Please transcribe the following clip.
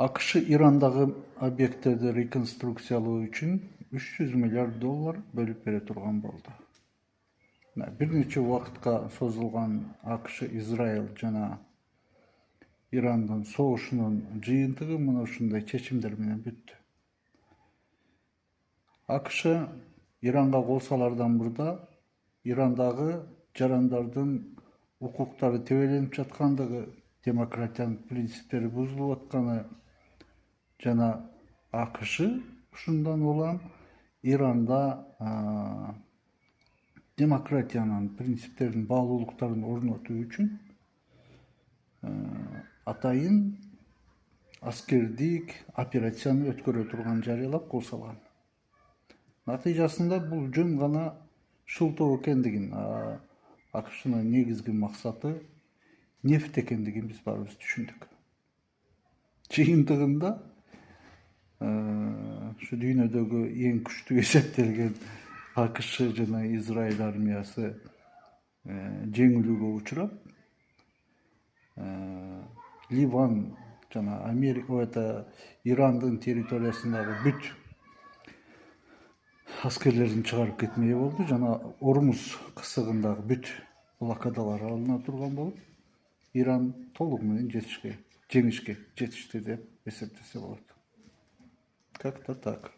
AQSh İrandагы объекттерди реконструкциялоо үчүн $300 миллиард бөлүп бере турган болду. Бир нече убакытка созулган AQSh, Израиль жана Ирандын согушунун жыйынтыгы мына ушундай чечимдер менен бүттү. AQSh Иранга кол салардан мурда Ирандагы жарандардын укуктары тебеленип жаткандыгы, демократиянын принциптери бузулуп атканы жана AQSh ушундан улам Иранда демократиянын принциптерин, баалуулуктарын орнотуу үчүн атайын аскердик операцияны өткөрө турган жарыялап кол салган. Натыйжасында бул жөн гана шылтоо экендигин, AQShnын негизги максаты нефть экендигин биз баарыбыз түшүндүк. Жыйынтыгында ушу дүйнөдөгү эң күчтүү эсептелген AQSh жана Израиль армиясы жеңилүүгө учурап, Ливан жана Америка, Ирандын территориясындагы бүт аскерлерин чыгарып кетмей болду жана Ормуз кысыгындагы бүт блокадалар алына турган болуп, Иран толугу менен жеңишке жетишти деп эсептесе болот. Как-то так.